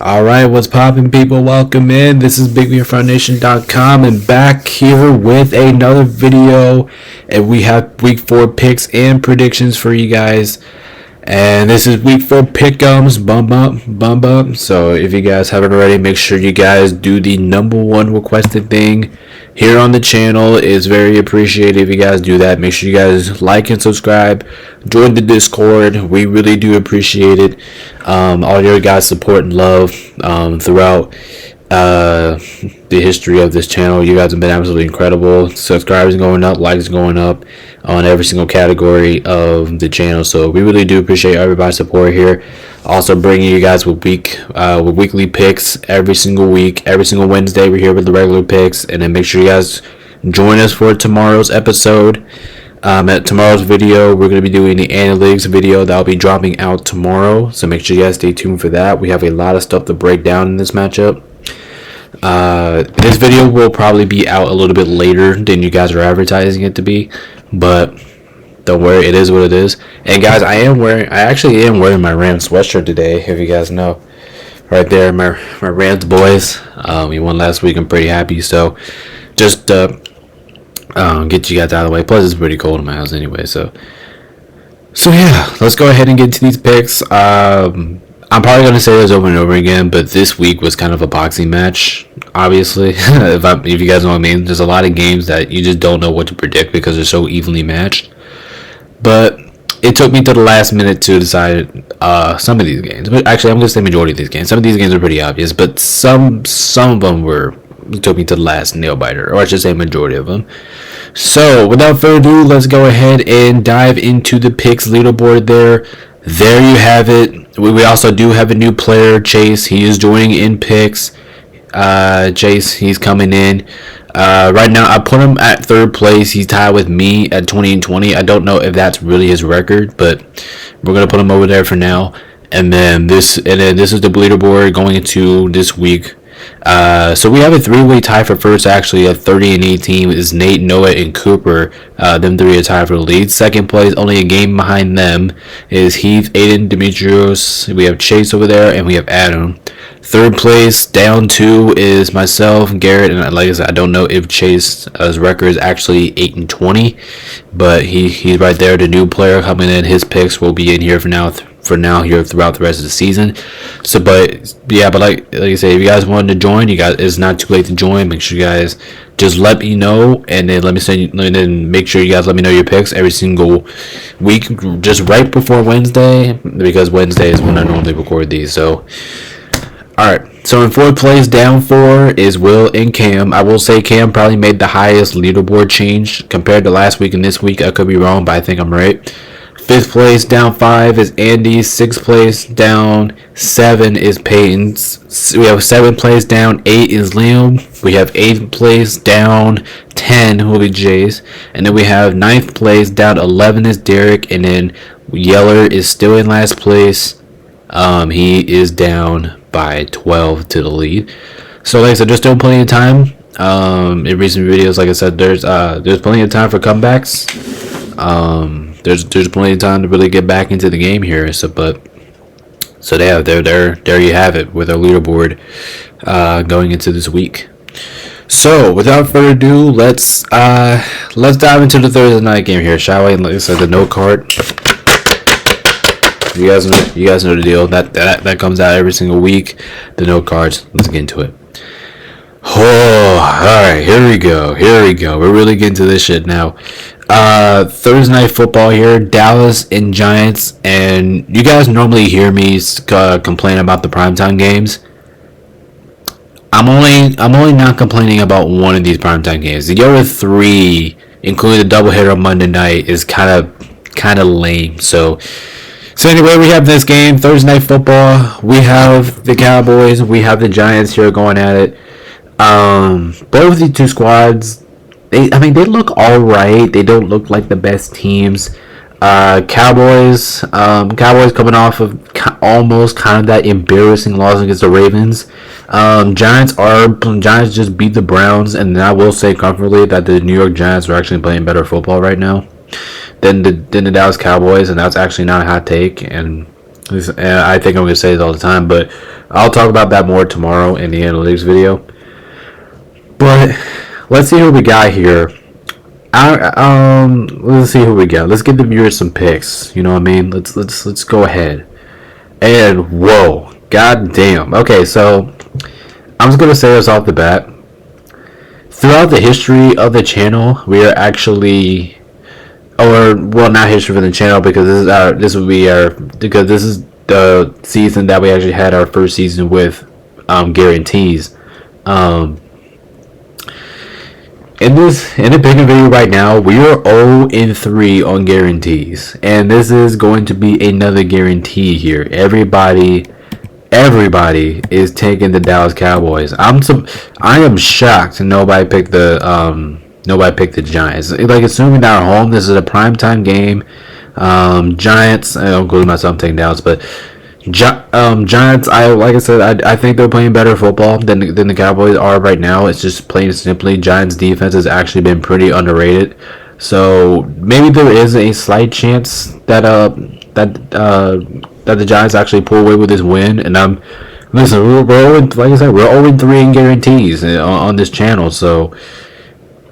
Alright, what's poppin', people? Welcome in. This is BigWeFoundation.com and back here with another video. And we have week 4 picks and predictions for you guys. And this is week 4 pick'ems, bump up. So if you guys haven't already, make sure you guys do the #1 requested thing here on the channel. Is very appreciated if you guys do that. Make sure you guys like and subscribe. Join the Discord. We really do appreciate it. All your guys' support and love throughout the history of this channel. You guys have been absolutely incredible. Subscribers going up, likes going up on every single category of the channel. So we really do appreciate everybody's support here. Also bringing you guys with weekly picks every single week. Every single Wednesday we're here with the regular picks. And then make sure you guys join us for tomorrow's episode. At tomorrow's video, we're going to be doing the analytics video that will be dropping out tomorrow. So make sure you guys stay tuned for that. We have a lot of stuff to break down in this matchup. This video will probably be out a little bit later than you guys are advertising it to be, but don't worry, it is what it is. And guys, I actually am wearing my Rams sweatshirt today, if you guys know. Right there, my Rams boys. We won last week. I'm pretty happy. So just get you guys out of the way. Plus, it's pretty cold in my house anyway. So yeah, let's go ahead and get to these picks. I'm probably going to say this over and over again, but this week was kind of a boxing match, obviously. if you guys know what I mean. There's a lot of games that you just don't know what to predict because they're so evenly matched. But it took me to the last minute to decide some of these games. But actually, I'm going to say majority of these games. Some of these games are pretty obvious, but some of them took me to the last nail biter, or I should say majority of them. So without further ado, let's go ahead and dive into the picks leaderboard there. There you have it. We also do have a new player, Chase. He is joining in picks. Chase, he's coming in. Right now, I put him at 3rd place. He's tied with me at 20-20. I don't know if that's really his record, but we're gonna put him over there for now. And then this is the leaderboard going into this week. So we have a 3-way tie for first. Actually, at 30-18 is Nate, Noah, and Cooper. Them 3 are tied for the lead. 2nd place, only a game behind them, is Heath, Aiden, Demetrios. We have Chase over there, and we have Adam. 3rd place, down 2, is myself, Garrett, and like I said, I don't know if Chase's record is actually 8-20, but he's right there. The new player coming in, his picks will be in here for now here throughout the rest of the season. So but like I say, if you guys wanted to join, it's not too late to join. Make sure you guys just let me know, and then make sure you guys let me know your picks every single week, just right before Wednesday, because Wednesday is when I normally record these. So alright, so in 4th place, down 4, is Will and Cam. I will say Cam probably made the highest leaderboard change compared to last week and this week. I could be wrong, but I think I'm right. 5th place, down 5, is Andy. 6th place, down 7, is Peyton's. We have 7th place, down 8, is Liam. We have 8th place, down 10, will be Jay's. And then we have 9th place, down 11, is Derek. And then Yeller is still in last place. He is down by 12 to the lead. So like I said, there's still plenty of time. In recent videos, like I said, there's plenty of time for comebacks. There's plenty of time to really get back into the game here. So there you have it with our leaderboard going into this week. So without further ado, let's dive into the Thursday night game here, shall we? And like I said, the note card. You guys know the deal. That comes out every single week. The note cards. Let's get into it. Oh, alright, here we go. We're really getting to this shit now. Thursday night football here, Dallas and Giants. And you guys normally hear me complain about the primetime games. I'm only not complaining about one of these primetime games. The other 3, including the doubleheader on Monday night, is kind of lame. So anyway, we have this game, Thursday night football. We have the Cowboys, we have the Giants here going at it. Both of these 2 squads, they look alright. They don't look like the best teams. Cowboys coming off of almost kind of that embarrassing loss against the Ravens. Giants just beat the Browns, and I will say comfortably that the New York Giants are actually playing better football right now than the Dallas Cowboys, and that's actually not a hot take. And And I think I'm going to say this all the time, but I'll talk about that more tomorrow in the analytics video. But let's see who we got here. Let's see who we got. Let's give the viewers some picks. You know what I mean? Let's go ahead. And whoa, god damn. Okay, so I'm just gonna say this off the bat. Throughout the history of the channel, we are actually, or well, not history for the channel because this is the season that we actually had our first season with guarantees. In the picking video right now, we are 0-3 on guarantees, and this is going to be another guarantee here. Everybody is taking the Dallas Cowboys. I am shocked nobody picked the Giants. Like, assuming they're at home, this is a primetime game. Giants, I don't include myself taking Dallas, but Giants, I think they're playing better football than the Cowboys are right now. It's just plain and simply, Giants defense has actually been pretty underrated. So maybe there is a slight chance that the Giants actually pull away with this win. And we're 0-3 in guarantees on this channel. So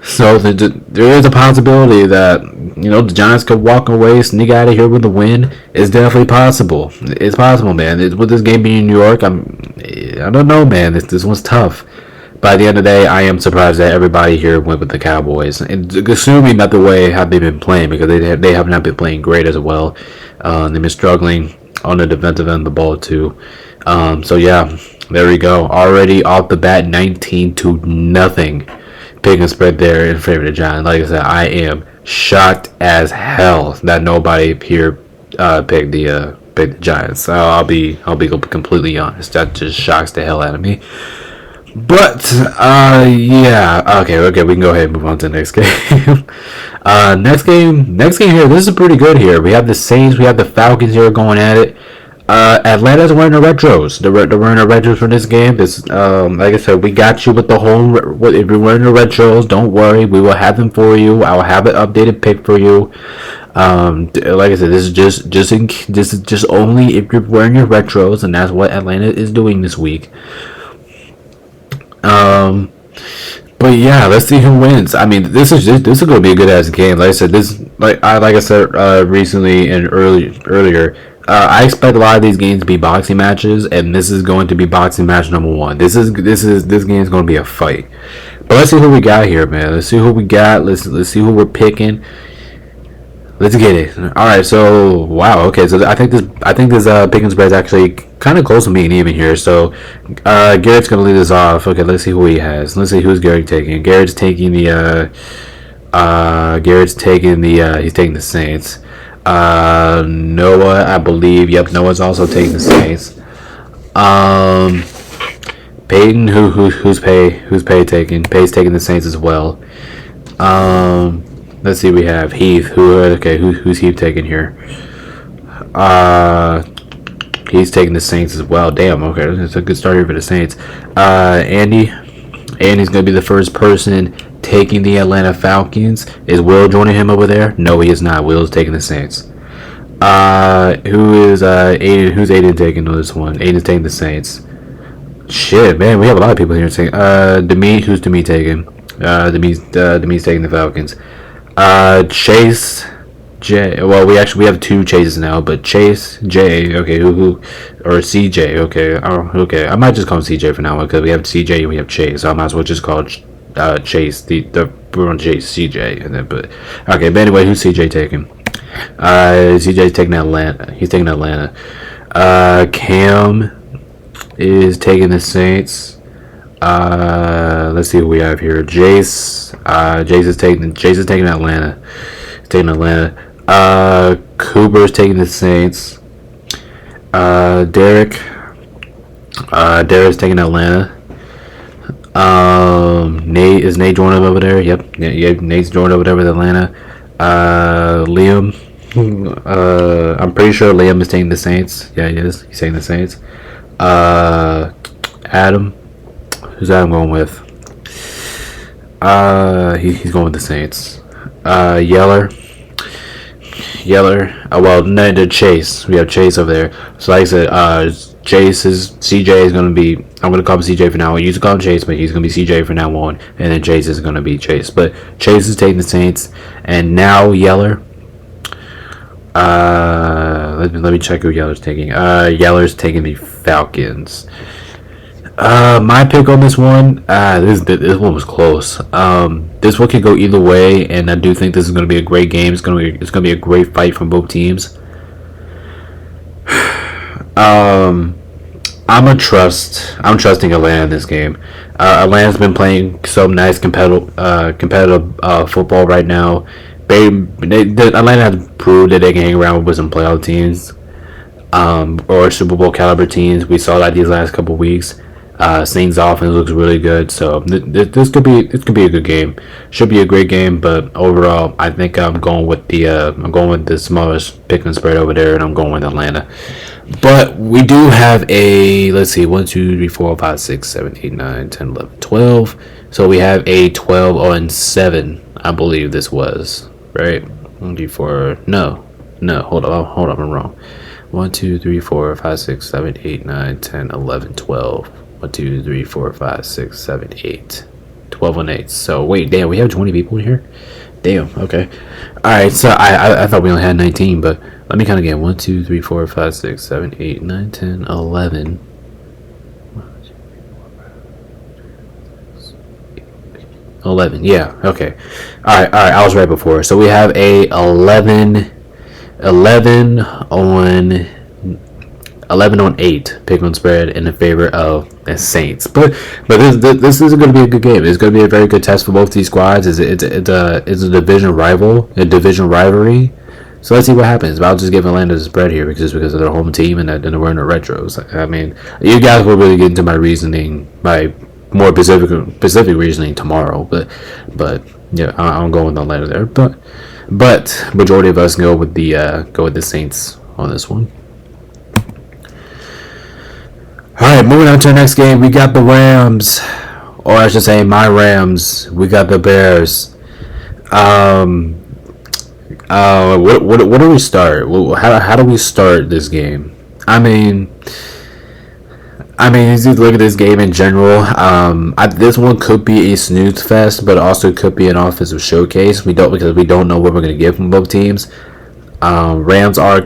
there is a possibility that the Giants could walk away, sneak out of here with a win. It's definitely possible. It's possible, man. With this game being in New York, I don't know, man. This one's tough. By the end of the day, I am surprised that everybody here went with the Cowboys, and assuming that the way have they been playing, because they have not been playing great as well. They've been struggling on the defensive end of the ball too. So yeah, there we go. Already off the bat, 19-0. Pick and spread there in favor of the Giants. Like I said, I am shocked as hell that nobody here picked the Giants. So I'll be completely honest. That just shocks the hell out of me. But yeah, okay, we can go ahead and move on to the next game. Next game here. This is pretty good here. We have the Saints, we have the Falcons here going at it. Atlanta's wearing the retros. They're wearing the retros for this game. This, like I said, we got you with the whole. If you're wearing the retros, don't worry. We will have them for you. I'll have an updated pick for you. Like I said, this is just only if you're wearing your retros, and that's what Atlanta is doing this week. But yeah, let's see who wins. I mean, this is going to be a good ass game. Like I said, like I said recently and earlier. I expect a lot of these games to be boxing matches, and this is going to be boxing match number 1. This game is going to be a fight. But let's see who we got here, man. Let's see who we got. Let's see who we're picking. Let's get it. All right. So wow. Okay. So I think this pick and spread is actually kind of close to being even here. So Garrett's going to lead us off. Okay. Let's see who he has. Let's see who's Garrett taking. Garrett's taking the. He's taking the Saints. Noah, I believe. Yep, Noah's also taking the Saints. Peyton, who's Pay taking? Pay's taking the Saints as well. Let's see. We have Heath. Who's Heath taking here? He's taking the Saints as well. Damn. Okay, it's a good start here for the Saints. Andy's gonna be the first person taking the Atlanta Falcons. Is Will joining him over there? No, he is not. Will's taking the Saints. Who is Aiden? Who's Aiden taking this one? Aiden's taking the Saints. Shit, man, we have a lot of people here taking. Demi, who's Demi taking? Demi's taking the Falcons. Chase, J. Well, we have 2 Chases now, but Chase, J. Okay, who, or CJ. Okay, okay. I might just call him CJ for now because we have CJ and we have Chase. So I might as well just call Chase we're on Chase CJ and then but okay. But anyway, who's CJ taking? CJ's taking Atlanta. He's taking Atlanta. Cam is taking the Saints. Let's see who we have here. Jace. Jace is taking Atlanta. He's taking Atlanta. Cooper's taking the Saints. Derek's taking Atlanta. Nate joining over there? Yep. Yeah, Nate's joined over there with Atlanta. Liam. I'm pretty sure Liam is taking the Saints. Yeah, he is. He's taking the Saints. Adam. Who's Adam going with? He's going with the Saints. Yeller. Yeller. Well, no, the Chase. We have Chase over there. So like I said, Chase is CJ is gonna be. I'm gonna call him CJ for now. I used to call him Chase, but he's gonna be CJ for now on, and then Chase is gonna be Chase. But Chase is taking the Saints, and now Yeller. Let me check who Yeller's taking. Yeller's taking the Falcons. My pick on this one. This one was close. This one could go either way, and I do think this is going to be a great game. It's going to be a great fight from both teams. I'm trusting Atlanta in this game. Atlanta's been playing some nice competitive football right now. Atlanta has proved that they can hang around with some playoff teams, or Super Bowl caliber teams. We saw that these last couple weeks. Saints offense looks really good, so this could be a good game. Should be a great game, but overall, I think I'm going with the smallest pick and spread over there, and I'm going with Atlanta. But we do have a, let's see, 1, 2, 3, 4, 5, 6, 7, 8, 9, 10, 11, 12. So we have a 12-7, I believe this was, right? 1, 2, 4, no, hold on, I'm wrong. 1, 2, 3, 4, 5, 6, 7, 8, 9, 10, 11, 12. 1, 2, 3, 4, 5, 6, 7, 8. 12-8. So wait, damn, we have 20 people in here? Damn, okay. Alright, so I thought we only had 19, but let me count again. 1, 2, 3, 4, 5, 6, 7, 8, 9, 10, 11. 11, yeah, okay. Alright, I was right before. So we have a 11 on 8 pick on spread in the favor of the Saints. But this is going to be a good game. It's going to be a very good test for both these squads. It's a division rivalry. So let's see what happens. But I'll just give Atlanta the spread here because of their home team and they're wearing the retros. I mean, you guys will really get into my reasoning, my more specific reasoning tomorrow. But yeah, I'm going with Atlanta there. But majority of us go with the Saints on this one. Alright, moving on to the next game, we got the Rams, or I should say my Rams. We got the Bears. What do we start? How do we start this game? I mean, as you look at this game in general, this one could be a snooze fest, but also could be an offensive showcase. Because we don't know what we're going to get from both teams. Rams are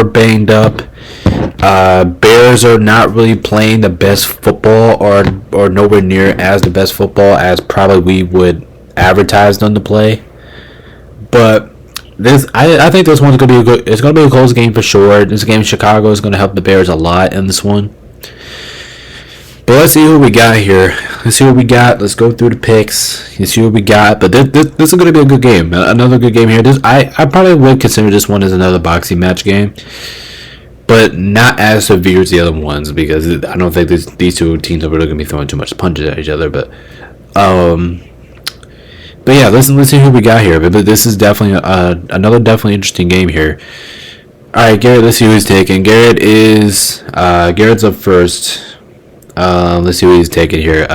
banged up. Bears are not really playing the best football, or nowhere near as the best football as probably we would advertise them to play. But I think this one's gonna be it's gonna be a close game for sure. This game in Chicago is gonna help the Bears a lot in this one. But let's see who we got here. Let's see what we got. Let's go through the picks. Let's see what we got. But this is going to be a good game. Another good game here. I probably would consider this one as another boxing match game. But not as severe as the other ones because I don't think these two teams are really going to be throwing too much punches at each other. But yeah, let's see who we got here. But this is definitely another definitely interesting game here. All right, Garrett. Let's see who he's taking. Garrett's up first. Let's see what he's taking here.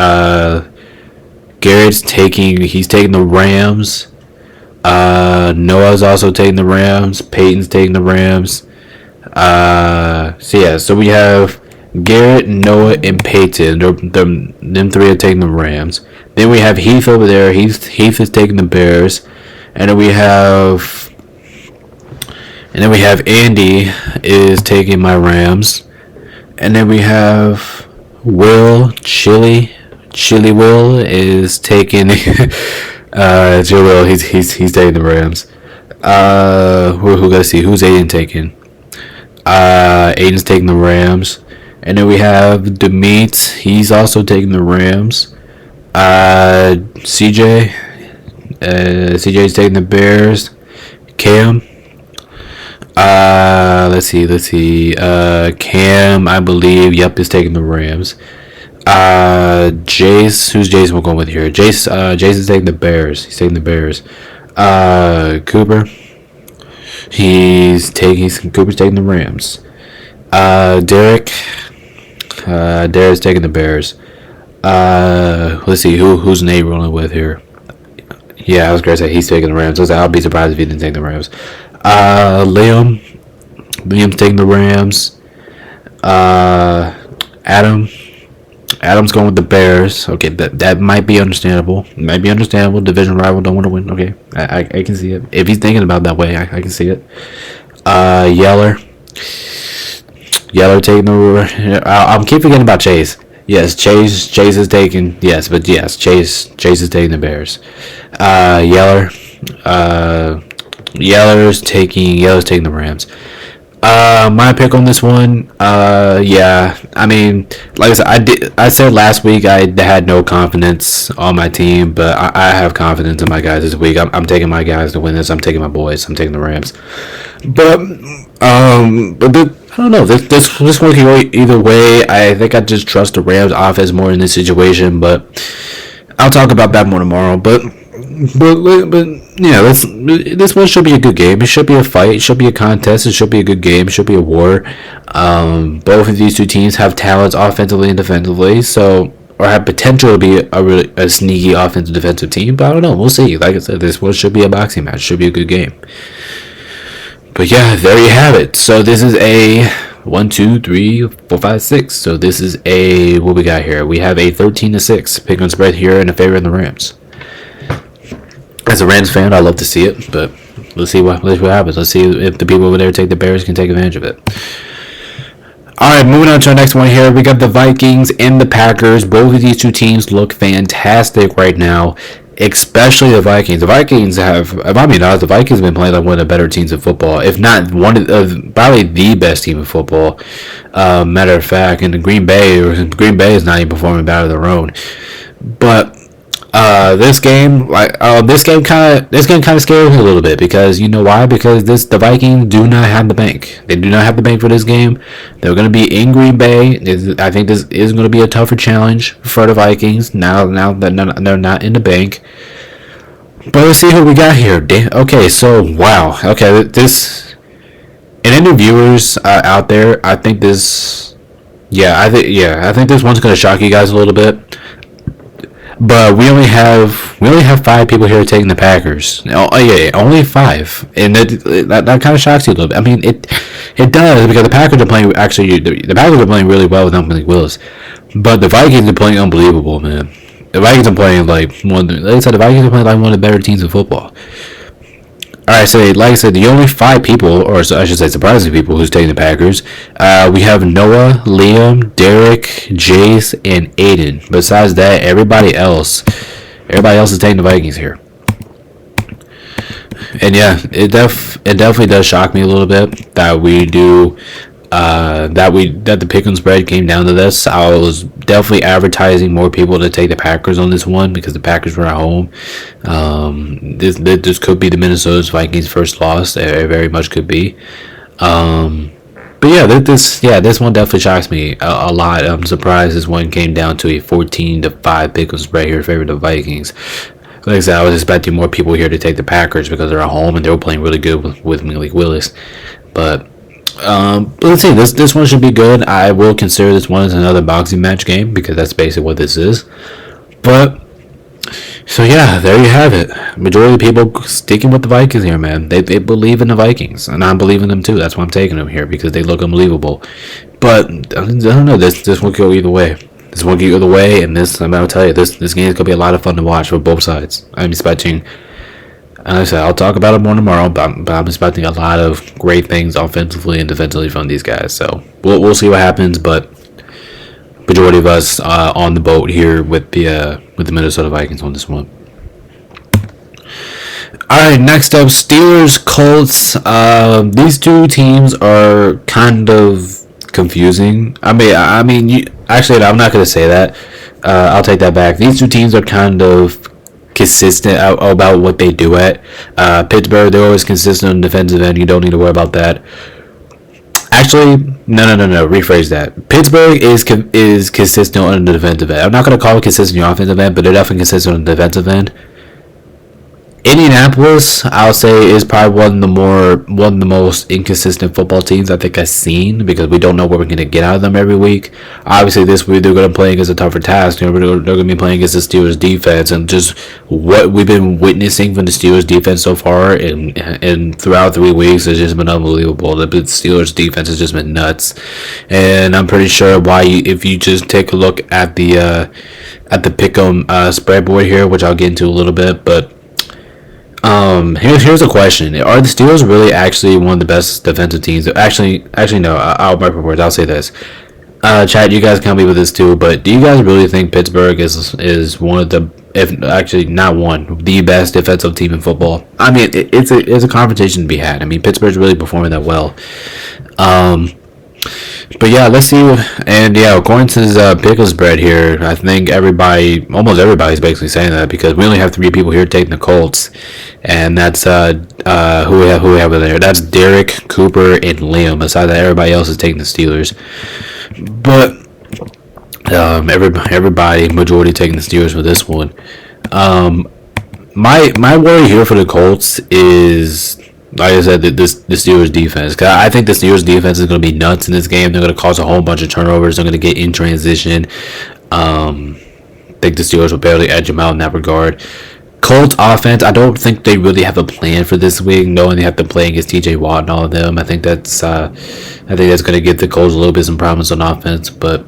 Garrett's taking the Rams. Noah's also taking the Rams. Peyton's taking the Rams. So we have Garrett, Noah, and Peyton. Them three are taking the Rams. Then we have Heath over there. Heath is taking the Bears. And then we have Andy is taking my Rams. And then we have Will, Chili Will is taking Joe Will, he's taking the Rams. Who gotta see who's Aiden taking? Aiden's taking the Rams. And then we have Demeet, he's also taking the Rams. CJ's taking the Bears. Cam, let's see. Cam, I believe, is taking the Rams. Jace, who's Jason we're going with here? Jason's taking the Bears. He's taking the Bears. Cooper, Cooper's taking the Rams. Derek's taking the Bears. Let's see who's Nate rolling with here. Yeah, I was gonna say he's taking the Rams. I'll be surprised if he didn't take the Rams. Liam's taking the Rams. Adam's going with the Bears. Okay, that might be understandable. Division rival don't want to win. Okay, I can see it. If he's thinking about it that way, I can see it. Yeller taking the. I'm keep forgetting about Chase. Yes, Chase is taking. Yes, but yes, Chase is taking the Bears. Yeller's taking the Rams. My pick on this one, yeah, I mean, like I said, I said last week I had no confidence on my team, but I have confidence in my guys this week. I'm taking my guys to win this. I'm taking my boys. I'm taking the Rams. But I don't know. This one can go either way. I think I just trust the Rams offense more in this situation, but I'll talk about that more tomorrow. But yeah, this one should be a good game. It should be a fight. It should be a contest. It should be a good game. It should be a war. Both of these two teams have talents offensively and defensively, so or have potential to be a sneaky offensive defensive team. But I don't know. We'll see. Like I said, this one should be a boxing match. Should be a good game. But yeah, there you have it. So this is a 1, 2, 3, 4, 5, 6. So this is a what we got here. We have a 13-6 pick on spread here in favor of the Rams. As a Rams fan, I love to see it, but let's see what happens. Let's see if the people over there take the Bears can take advantage of it. All right, moving on to our next one here. We got the Vikings and the Packers. Both of these two teams look fantastic right now, especially the Vikings. The Vikings have, if I'm being honest, the Vikings have been playing like one of the better teams in football, if not one of probably the best team in football. Matter of fact, and Green Bay is not even performing better of their own, but. This game kind of scares me a little bit because you know why? Because the Vikings do not have the bank. They do not have the bank for this game. They're going to be in Green Bay. I think this is going to be a tougher challenge for the Vikings now that they're not in the bank. But let's see who we got here. Okay, so wow. Okay, this and any viewers out there, I think this. I think this one's going to shock you guys a little bit. But we only have 5 people here taking the Packers. Oh yeah, only 5, and that kind of shocks you a little bit. I mean, it does because the Packers are playing the Packers are playing really well with Malik Willis, but the Vikings are playing unbelievable, man. The Vikings are playing like one of the better teams in football. All right, so like I said, the only 5 people, or I should say surprising people, who's taking the Packers, we have Noah, Liam, Derek, Jace, and Aiden. Besides that, everybody else is taking the Vikings here. And yeah, it definitely does shock me a little bit that we do that the pick and spread came down to this. I was definitely advertising more people to take the Packers on this one because the Packers were at home. This could be the Minnesota Vikings' first loss. It very much could be. But yeah, this one definitely shocks me a lot. I'm surprised this one came down to a 14-5 pick and spread here in favor of the Vikings. Like I said, I was expecting more people here to take the Packers because they're at home and they were playing really good with Malik Willis. But let's see. This one should be good. I will consider this one as another boxing match game because that's basically what this is. But so yeah, there you have it. Majority of the people sticking with the Vikings here, man. They believe in the Vikings, and I believe in them too. That's why I'm taking them here because they look unbelievable. But I don't know. This one could go either way. This one could go either way, and I'm gonna tell you, this game is gonna be a lot of fun to watch for both sides. I'm expecting. Like I said, I'll talk about it more tomorrow, but I'm expecting a lot of great things offensively and defensively from these guys. So we'll see what happens, but majority of us on the boat here with the Minnesota Vikings on this one. All right, next up, Steelers, Colts. These two teams are kind of confusing. I mean, actually, I'm not going to say that. I'll take that back. These two teams are kind of consistent about what they do at. Pittsburgh, they're always consistent on the defensive end. You don't need to worry about that. Actually, no. Rephrase that. Pittsburgh is consistent on the defensive end. I'm not going to call it consistent on the offensive end, but they're definitely consistent on the defensive end. Indianapolis, I'll say, is probably one of the most inconsistent football teams I think I've seen, because we don't know what we're going to get out of them every week. Obviously, this week they're going to play against a tougher task. They're going to be playing against the Steelers defense, and just what we've been witnessing from the Steelers defense so far, and throughout 3 weeks, has just been unbelievable. The Steelers defense has just been nuts, and I'm pretty sure why if you just take a look at the pick'em spread board here, which I'll get into a little bit, but. Here's a question: are the Steelers really actually one of the best defensive teams? Actually, no. I'll mark my words. I'll say this. Chat, you guys can help me with this too. But do you guys really think Pittsburgh is one of the, if actually not one, the best defensive team in football? I mean, it's a conversation to be had. I mean, Pittsburgh's really performing that well. But yeah, let's see. And yeah, according to this pickle spread here, I think almost everybody's basically saying that, because we only have 3 people here taking the Colts, and that's who we have over there. That's Derek, Cooper, and Liam. Aside that, everybody else is taking the Steelers. But everybody majority taking the Steelers for this one. My worry here for the Colts is, like I said, the Steelers defense. Cause I think the Steelers defense is going to be nuts in this game. They're going to cause a whole bunch of turnovers. They're going to get in transition. I think the Steelers will barely edge them out in that regard. Colts offense, I don't think they really have a plan for this week, knowing they have to play against TJ Watt and all of them. I think that's going to give the Colts a little bit some problems on offense, but.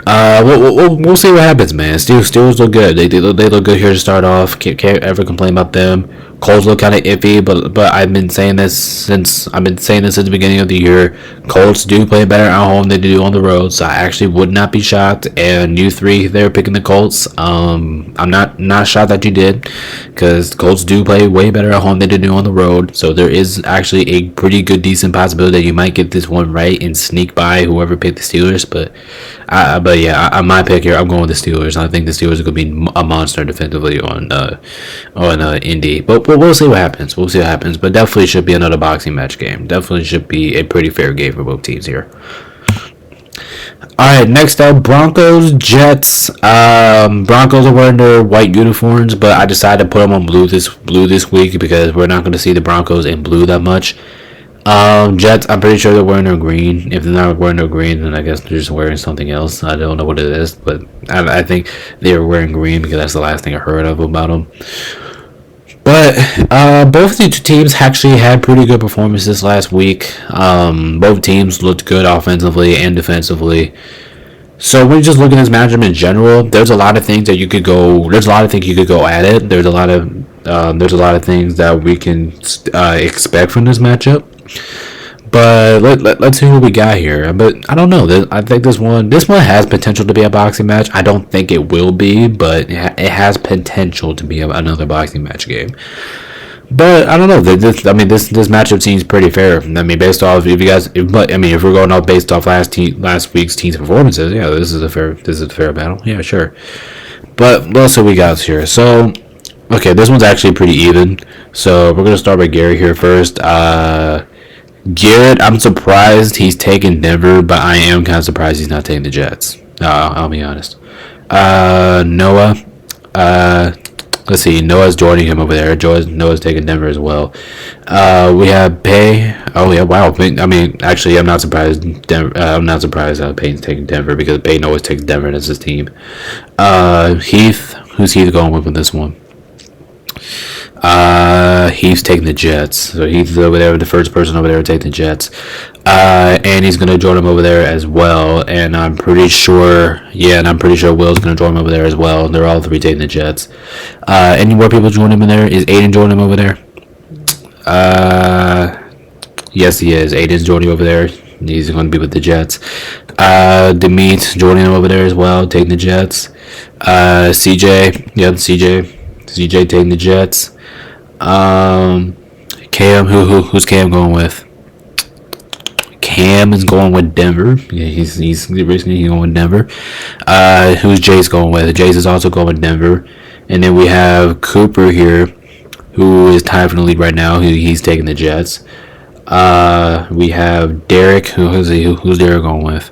We'll see what happens, man. Steelers look good. They look good here to start off. Can't ever complain about them. Colts look kind of iffy, but I've been saying this since the beginning of the year. Colts do play better at home than they do on the road, so I actually would not be shocked. And you 3 there picking the Colts, I'm not shocked that you did, because Colts do play way better at home than they do on the road. So there is actually a pretty good, decent possibility that you might get this one right and sneak by whoever picked the Steelers. But yeah, my pick here, I'm going with the Steelers. I think the Steelers are going to be a monster defensively on Indy. But we'll see what happens. But definitely should be another boxing match game. Definitely should be a pretty fair game for both teams here. Alright, next up, Broncos, Jets. Broncos are wearing their white uniforms, but I decided to put them on blue this week, because we're not going to see the Broncos in blue that much. Jets, I'm pretty sure they're wearing their green. If they're not wearing their green, then I guess they're just wearing something else. I don't know what it is, but I think they're wearing green, because that's the last thing I heard of about them. But both of the two teams actually had pretty good performances last week. Both teams looked good offensively and defensively. So when you just look at this matchup in general, there's a lot of things that you could go. There's a lot of things you could go at it. There's a lot of things that we can expect from this matchup. But let's see what we got here. But I don't know. I think this one has potential to be a boxing match. I don't think it will be, but it has potential to be another boxing match game. But I don't know. This matchup seems pretty fair. I mean, based off if we're going off based off last week's team's performances, yeah, this is a fair battle. Yeah, sure. But what else have we got here? So, okay, this one's actually pretty even. So we're gonna start by Gary here first. Garrett, I'm surprised he's taking Denver, but I am kind of surprised he's not taking the Jets. I'll be honest. Noah. Let's see. Noah's joining him over there. Noah's taking Denver as well. We have Pay. Oh yeah, wow. I mean, actually, I'm not surprised. I'm not surprised Payne's taking Denver, because Payne always takes Denver as his team. Heath. Who's Heath going with this one? He's taking the Jets. So he's over there, the first person over there to take the Jets. And he's going to join him over there as well. And I'm pretty sure Will's going to join him over there as well. They're all 3 taking the Jets. Any more people joining him in there? Is Aiden joining him over there? Yes, he is. Aiden's joining over there. He's going to be with the Jets. Demeet joining him over there as well, taking the Jets. CJ. Yep, CJ taking the Jets. Cam, who's Cam going with? Cam is going with Denver. Yeah, he's going with Denver. Who's Jace going with? Jace is also going with Denver. And then we have Cooper here, who is tied for the lead right now. He's taking the Jets. We have Derek. Who's Derek going with?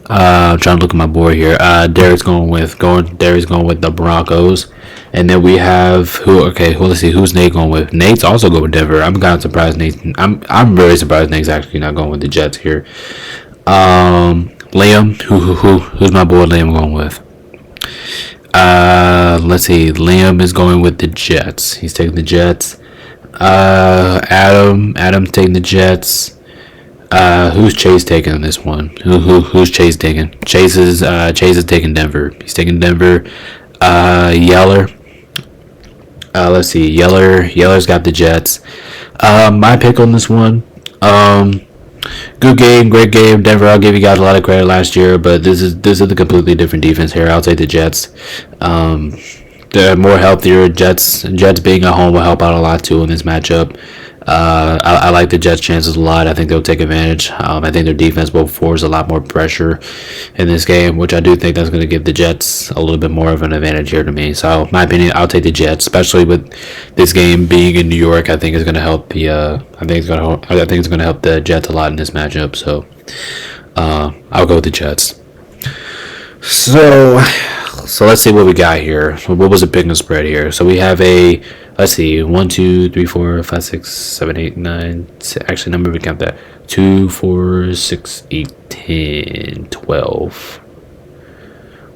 I'm trying to look at my board here. Derek's going with the Broncos, and then we have who? Okay, well, let's see who's Nate going with. Nate's also going with Denver. I'm kind of surprised Nate. I'm really surprised Nate's actually not going with the Jets here. Liam, who's my boy Liam going with? Let's see. Liam is going with the Jets. He's taking the Jets. Adam's taking the Jets. Who's Chase taking on this one? Who's Chase taking? Chase is taking Denver. He's taking Denver. Yeller. Let's see. Yeller's got the Jets. My pick on this one. Good game, great game. Denver, I'll give you guys a lot of credit last year, but this is a completely different defense here. I'll take the Jets. They're more healthier. Jets being at home will help out a lot too in this matchup. I like the Jets' chances a lot. I think they'll take advantage. I think their defense will force a lot more pressure in this game, which I do think that's going to give the Jets a little bit more of an advantage here to me. So, in my opinion, I'll take the Jets, especially with this game being in New York. I think it's going to help I think it's going to help the Jets a lot in this matchup. So, I'll go with the Jets. So let's see what we got here. What was the pick and spread here? So we have let's see, 1, 2, 3, 4, 5, 6, 7, 8, 9. Actually, number we count that. 2, 4, 6, 8, 10, 12.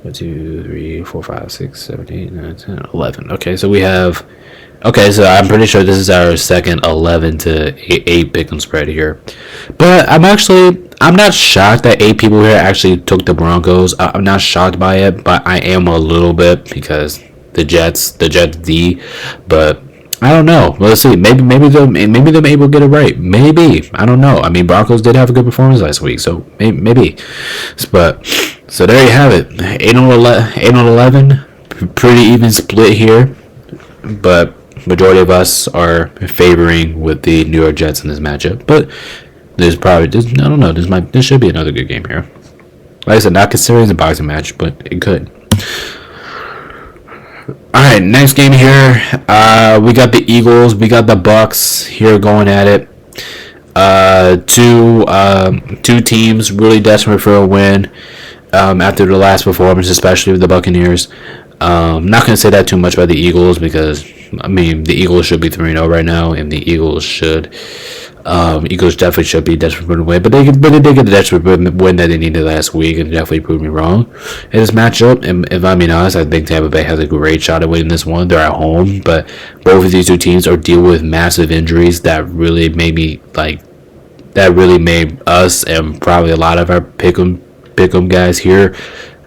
1, 2, 3, 4, 5, 6, 7, 8, 9, 10, 11. Okay, so we have. Okay, so I'm pretty sure this is our second 11 to 8 pick and spread here. But I'm not shocked that 8 people here actually took the Broncos. I'm not shocked by it, but I am a little bit because the Jets D. But I don't know. Let's see. Maybe they'll be able to get it right. Maybe. I don't know. I mean, Broncos did have a good performance last week, so maybe. But so there you have it. 8 on 11. Pretty even split here, but majority of us are favoring with the New York Jets in this matchup. But I don't know. This should be another good game here. Like I said, not considering it's a boxing match, but it could. All right, next game here. We got the Eagles. We got the Bucks here going at it. Two teams really desperate for a win after the last performance, especially with the Buccaneers. I'm not going to say that too much about the Eagles because, I mean, the Eagles should be 3-0 right now, and the Eagles definitely should be desperate for a win, but they did get the desperate win that they needed last week, and definitely proved me wrong in this matchup. And if I'm being honest, I think Tampa Bay has a great shot at winning this one. They're at home, but both of these two teams are dealing with massive injuries that really made us and probably a lot of our pick'em guys here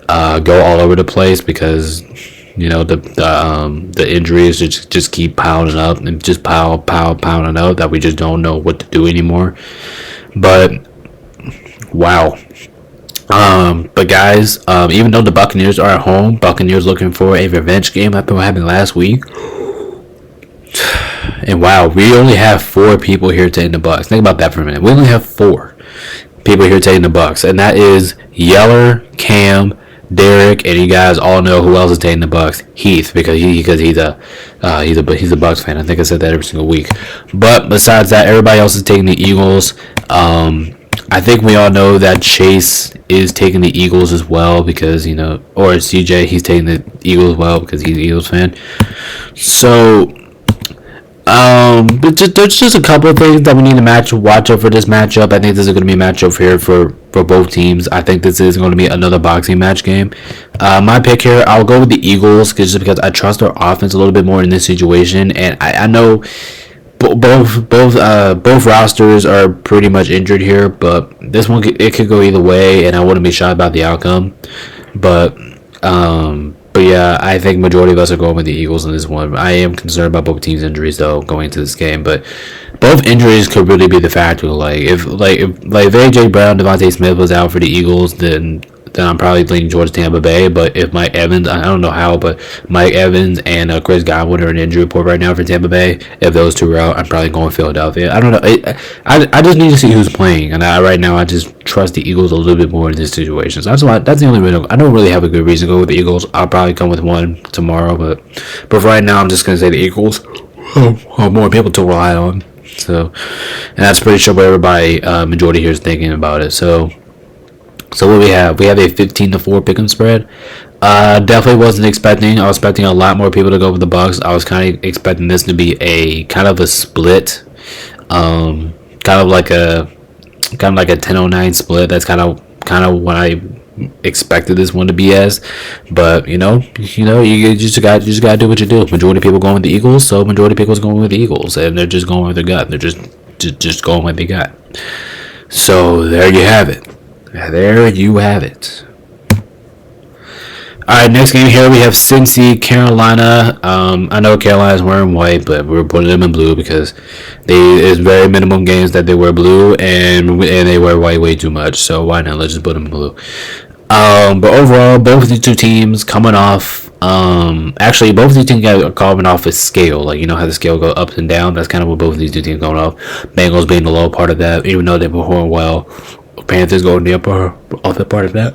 go all over the place because the injuries just keep piling up and just pounding up that we just don't know what to do anymore. But wow. But guys, even though the Buccaneers are at home, Buccaneers looking for a revenge game after what happened last week. And wow, we only have 4 people here taking the Bucks. Think about that for a minute. We only have 4 people here taking the Bucks, and that is Yeller, Cam, Derek, and you guys all know who else is taking the Bucks. Heath, because he's a Bucks fan. I think I said that every single week. But besides that, everybody else is taking the Eagles. I think we all know that Chase is taking the Eagles as well because or CJ, he's taking the Eagles as well because he's an Eagles fan. So but there's just a couple of things that we need to watch out for this matchup. I think this is going to be a matchup here for both teams. I think this is going to be another boxing match game. My pick here, I'll go with the Eagles just because I trust their offense a little bit more in this situation, and I know both rosters are pretty much injured here, but this one it could go either way, and I wouldn't be shocked about the outcome. But yeah, I think majority of us are going with the Eagles in this one. I am concerned about both teams' injuries though going into this game, but both injuries could really be the factor. If AJ Brown, Devontae Smith was out for the Eagles, then I'm probably leaning towards Tampa Bay. But if Mike Evans, I don't know how, but Mike Evans and Chris Godwin are in injury report right now for Tampa Bay. If those two are out, I'm probably going Philadelphia. I don't know. I just need to see who's playing, and right now I just trust the Eagles a little bit more in this situation. So that's the only reason. I don't really have a good reason to go with the Eagles. I'll probably come with one tomorrow, but for right now I'm just gonna say the Eagles. More people to rely on. So, and that's pretty sure what everybody majority here is thinking about it. So So what we have a 15-4 pick'em spread. Definitely wasn't expecting. I was expecting a lot more people to go with the Bucks. I was kind of expecting this to be a kind of a split, kind of like a 10-09 split. That's kind of what I expected this one to be as. But you just got to do what you do. Majority of people going with the Eagles, so majority of people's going with the Eagles, and they're just going with their gut. They're just going with their gut. So there you have it. There you have it. All right, next game here we have Cincy, Carolina. I know Carolina's wearing white, but we're putting them in blue because it's very minimum games that they wear blue, and they wear white way too much. So why not? Let's just put them in blue. But overall, both of these two teams coming off. Actually, both of these teams are coming off a scale. Like, you know how the scale goes up and down. That's kind of what both of these two teams going off. Bengals being the low part of that, even though they perform well. Panthers going the upper part of that.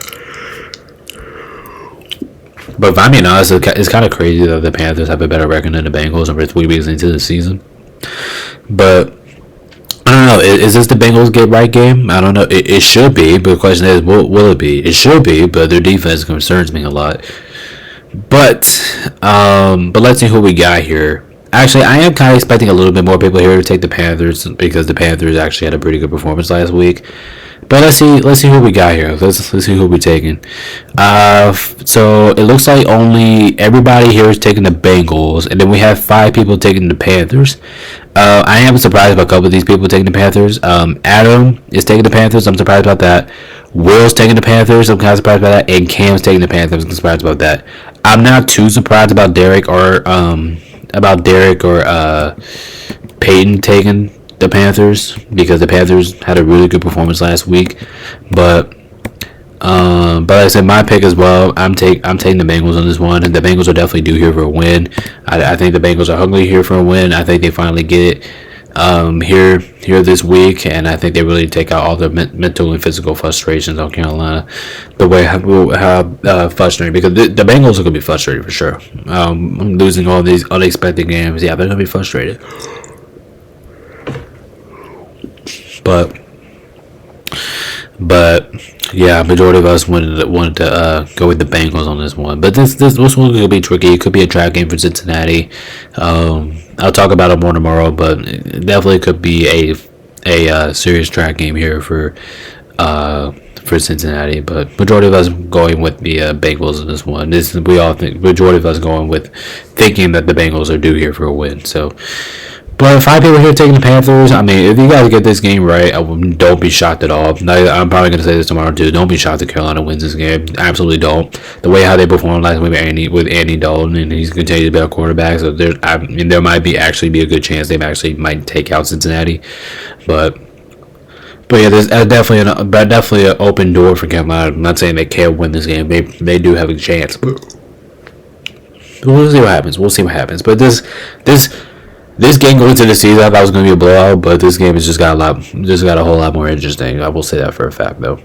But if I'm being honest, it's kind of crazy that the Panthers have a better record than the Bengals over 3 weeks into the season. But I don't know. Is this the Bengals get right game? I don't know. It should be, but the question is, will it be? It should be, but their defense concerns me a lot. But let's see who we got here. Actually, I am kind of expecting a little bit more people here to take the Panthers because the Panthers actually had a pretty good performance last week. But let's see who we got here. Let's see who we're taking. So it looks like only everybody here is taking the Bengals, and then we have 5 people taking the Panthers. I am surprised about a couple of these people taking the Panthers. Adam is taking the Panthers. I'm surprised about that. Will's taking the Panthers. I'm kind of surprised about that. And Cam's taking the Panthers. I'm surprised about that. I'm not too surprised about Derek or Peyton taking the Panthers because the Panthers had a really good performance last week. But like I said, my pick as well. I'm taking the Bengals on this one, and the Bengals are definitely due here for a win. I think the Bengals are hungry here for a win. I think they finally get it here this week, and I think they really take out all the mental and physical frustrations on Carolina. The way how frustrating, because the Bengals are gonna be frustrated for sure. Losing all these unexpected games, yeah, they're gonna be frustrated. But yeah, majority of us wanted to go with the Bengals on this one. But this one could be tricky. It could be a trap game for Cincinnati. I'll talk about it more tomorrow, but it definitely could be a serious trap game here for Cincinnati. But majority of us going with the Bengals in this one. We all think majority of us going with thinking that the Bengals are due here for a win. So. But 5 people here taking the Panthers. I mean, if you guys get this game right, don't be shocked at all. I'm probably going to say this tomorrow too. Don't be shocked that Carolina wins this game. Absolutely don't. The way how they performed last week with Andy Dalton, and he's continued to be a quarterback, so there might be a good chance they might take out Cincinnati. But yeah, there's definitely an open door for Carolina. I'm not saying they can't win this game. They do have a chance. But we'll see what happens. But this game going into the season, I thought it was going to be a blowout, but this game has just got a whole lot more interesting. I will say that for a fact, though.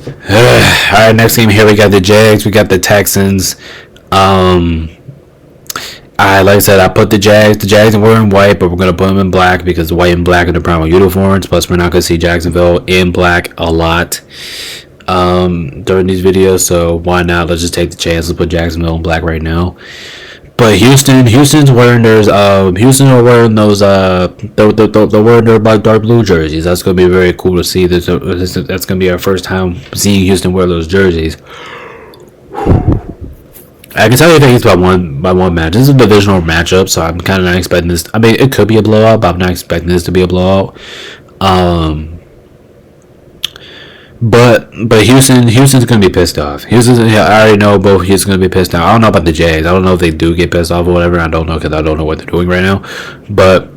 All right, next game here we got the Jags, we got the Texans. Like I said, I put the Jags were in white, but we're going to put them in black because the white and black are the primal uniforms. Plus, we're not going to see Jacksonville in black a lot during these videos, so why not? Let's just take the chance. Let's put Jacksonville in black right now. But Houston's wearing those they're wearing their dark blue jerseys. That's gonna be very cool to see. That's gonna be our first time seeing Houston wear those jerseys. I can tell you that it's by one match. This is a divisional matchup, so I'm kind of not expecting this. I mean, it could be a blowout, but I'm not expecting this to be a blowout. But Houston's gonna be pissed off. I already know both Houston's gonna be pissed off. I don't know about the Jags. I don't know if they do get pissed off or whatever. I don't know because I don't know what they're doing right now. But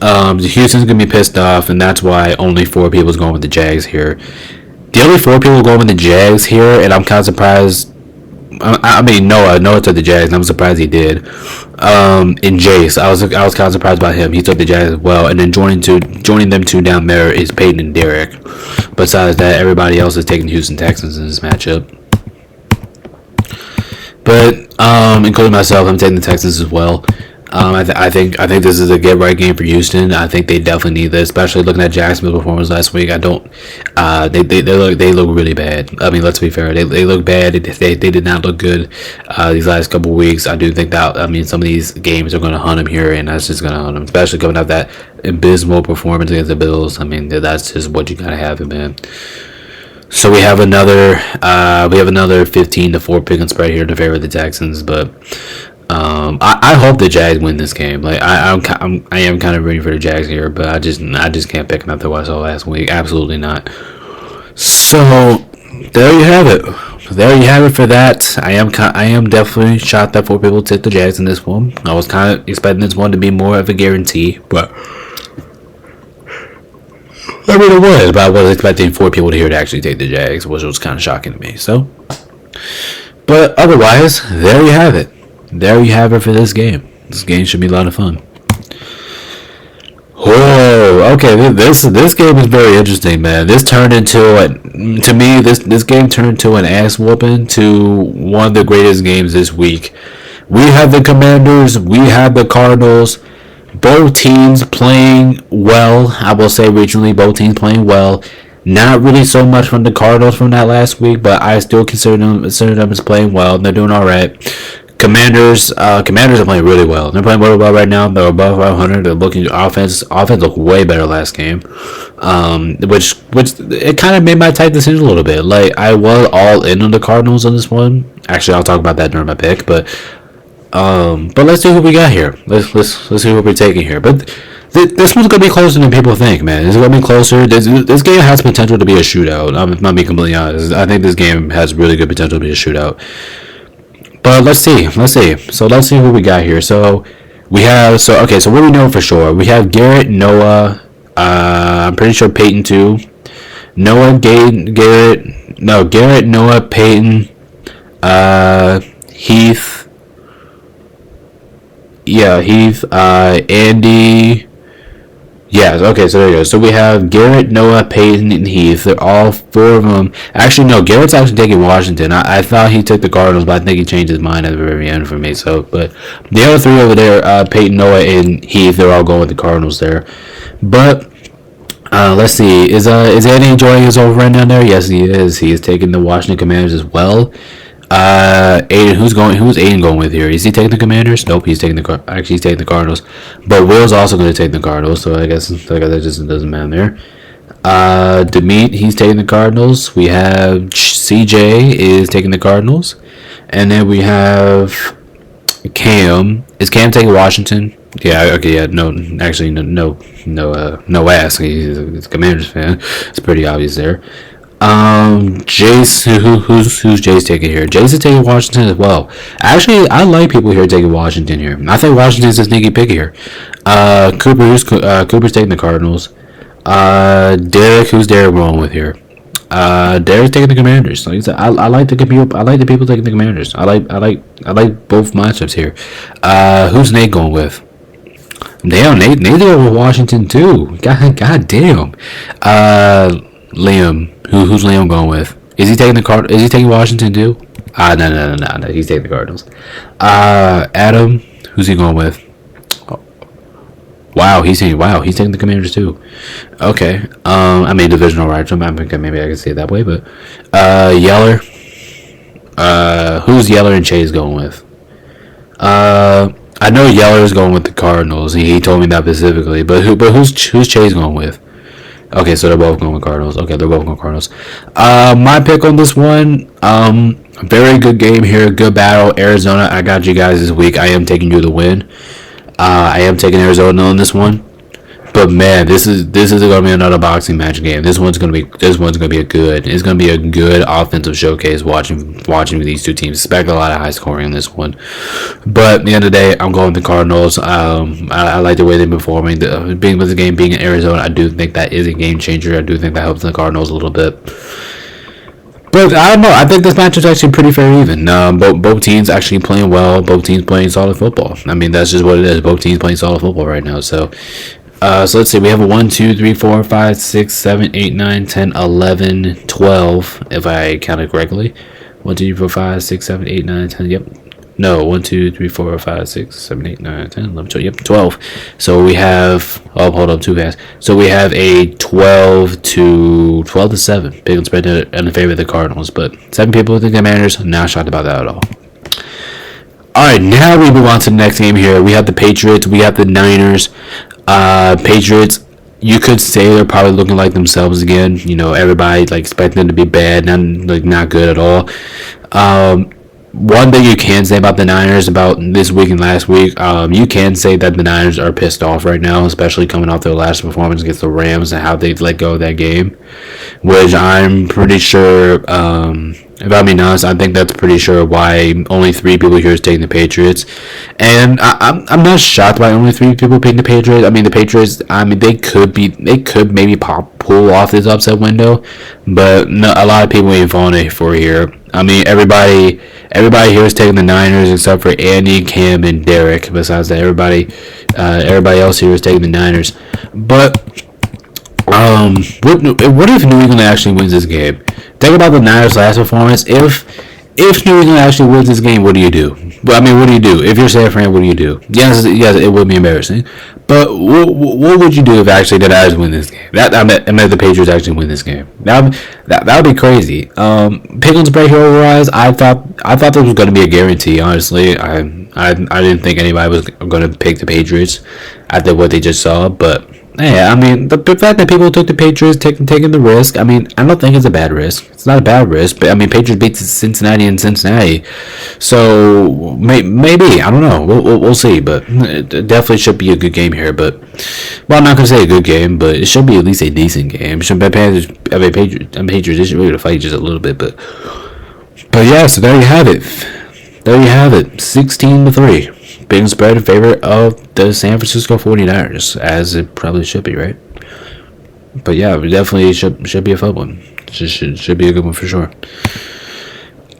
Houston's gonna be pissed off, and that's why only 4 people is going with the Jags here. The only 4 people going with the Jags here, and I'm kind of surprised. I mean, Noah took the Jags, and I'm surprised he did. And Jace, I was kind of surprised about him. He took the Jags as well, and then joining them two down there is Peyton and Derek. Besides that, everybody else is taking Houston Texans in this matchup. But including myself, I'm taking the Texans as well. I think this is a get right game for Houston. I think they definitely need this, especially looking at Jacksonville's performance last week. I don't. They look really bad. I mean, let's be fair. They look bad. They did not look good these last couple weeks. I do think that, I mean, some of these games are going to hunt them here, and that's just going to hunt them, especially coming off that abysmal performance against the Bills. I mean, that's just what you got to have, man. So we have another 15-4 pick and spread here to favor the Texans, but I hope the Jags win this game. Like I am kind of rooting for the Jags here, but I just can't pick them after what I saw last week. Absolutely not. So there you have it. There you have it for that. I am definitely shocked that 4 people took the Jags in this one. I was kind of expecting this one to be more of a guarantee, but I mean it was. But I was expecting 4 people to actually take the Jags, which was kind of shocking to me. So, but otherwise, there you have it. There you have it for this game. This game should be a lot of fun. Whoa, okay, this game is very interesting, man. This turned into to me this game turned to an ass whooping to one of the greatest games this week. We have the Commanders, we have the Cardinals. Both teams playing well. I will say regionally, both teams playing well. Not really so much from the Cardinals from that last week, but I still consider them as playing well. They're doing all right. Commanders are playing really well. They're playing really well right now. They're above 500. They're looking offense looked way better last game, which it kind of made my tight decision a little bit. Like I was all in on the Cardinals on this one. Actually, I'll talk about that during my pick, but let's see who we got here. Let's see what we're taking here. But this one's gonna be closer than people think, man. It's gonna be closer. This game has potential to be a shootout. I'm not being completely honest. I think this game has really good potential to be a shootout. But let's see. So let's see who we got here. So we have so what we know for sure. We have Garrett, Noah. I'm pretty sure Peyton too. Garrett, Noah, Peyton, Heath. Yeah, Heath, Andy. Yeah, okay, so there you go. So we have Garrett, Noah, Peyton, and Heath. They're all 4 of them. Actually, no, Garrett's actually taking Washington. I thought he took the Cardinals, but I think he changed his mind at the very end for me. So, but the other 3 over there, Peyton, Noah, and Heath, they're all going with the Cardinals there. But let's see, is Andy enjoying his old run down there? Yes, he is. He is taking the Washington Commanders as well. Aiden, who's Aiden going with here? Is he taking the Commanders? Nope, he's taking the Cardinals. But Will's also going to take the Cardinals, so I guess that just doesn't matter there. Demeet, he's taking the Cardinals. We have CJ is taking the Cardinals, and then we have Cam. Is Cam taking Washington? Yeah, okay, yeah, no, actually, no ask. He's a Commanders fan. It's pretty obvious there. Jace, who's Jace taking here? Jace is taking Washington as well. Actually, I like people here taking Washington here. I think Washington's a sneaky pick here. Cooper's taking the Cardinals. Derek, who's Derek rolling with here? Derek's taking the Commanders. Like I said, I like the people taking the Commanders. I like both matchups here. Who's Nate going with? Damn, Nate's going with Washington too. God damn. Liam, who's Liam going with? Is he taking Washington too? No. He's taking the Cardinals. Adam, who's he going with? Wow, he's taking the Commanders too. Okay. I mean divisional rival. Maybe I can say it that way, but Yeller. Who's Yeller and Chase going with? I know Yeller's going with the Cardinals. He told me that specifically. But who's Chase going with? Okay, so they're both going with Cardinals. Okay, they're both going with Cardinals. My pick on this one, very good game here, good battle. Arizona, I got you guys this week. I am taking you to win. I am taking Arizona on this one. But man, this is going to be another boxing match game. This one's going to be a good offensive showcase watching these two teams. Expect a lot of high scoring in this one. But at the end of the day, I'm going with the Cardinals. I like the way they're performing. Being with the game being in Arizona, I do think that is a game changer. I do think that helps the Cardinals a little bit. But I don't know. I think this match is actually pretty fair even. Both teams actually playing well. Both teams playing solid football. I mean, that's just what it is. Both teams playing solid football right now. So let's see. We have a 1, 2, 3, 4, 5, 6, 7, 8, 9, 10, 11, 12, if I counted correctly. 1, 2, 3, 4, 5, 6, 7, 8, 9, 10. Yep. No, 1, 2, 3, 4, 5, 6, 7, 8, 9, 10, 11, 12. Yep, 12. So we have. Oh, hold up, too fast. So we have a 12 to 7 big spread in favor of the Cardinals. But 7 people think they're Mariners. Not shocked about that at all. All right, now we move on to the next game here. We have the Patriots. We have the Niners. Patriots. You could say they're probably looking like themselves again. You know, everybody like expecting them to be bad, not good at all. One thing you can say about the Niners about this week and last week, you can say that the Niners are pissed off right now, especially coming off their last performance against the Rams and how they let go of that game, which I'm pretty sure, if I'm being honest, I think that's pretty sure why only 3 people here is taking the Patriots. And I'm not shocked by only 3 people picking the Patriots. I mean, the Patriots, they could maybe pull off this upset window, but no, a lot of people ain't falling for here. I mean, everybody here is taking the Niners except for Andy, Cam, and Derek. Besides that, everybody else here is taking the Niners. But what if New England actually wins this game? Think about the Niners' last performance. If New England actually wins this game, what do you do? Well, I mean, what do you do? If you're San Fran, what do you do? Yes, it would be embarrassing. But what would you do if actually the Niners win this game? I meant the Patriots actually win this game. That would be crazy. Pickens break here overall. I thought this was going to be a guarantee. Honestly, I didn't think anybody was going to pick the Patriots after what they just saw. But yeah, I mean, the fact that people took the Patriots, taking the risk, I mean, I don't think it's a bad risk. It's not a bad risk, but I mean, Patriots beat Cincinnati in Cincinnati, so maybe, I don't know. We'll see, but it definitely should be a good game here. But well, I'm not gonna say a good game, but it should be at least a decent game. Should be Patriots. They should really fight just a little bit, but yeah. So there you have it. 16-3. Big spread in favor of the San Francisco 49ers, as it probably should be, right? But yeah, it definitely should be a fun one. Should be a good one for sure.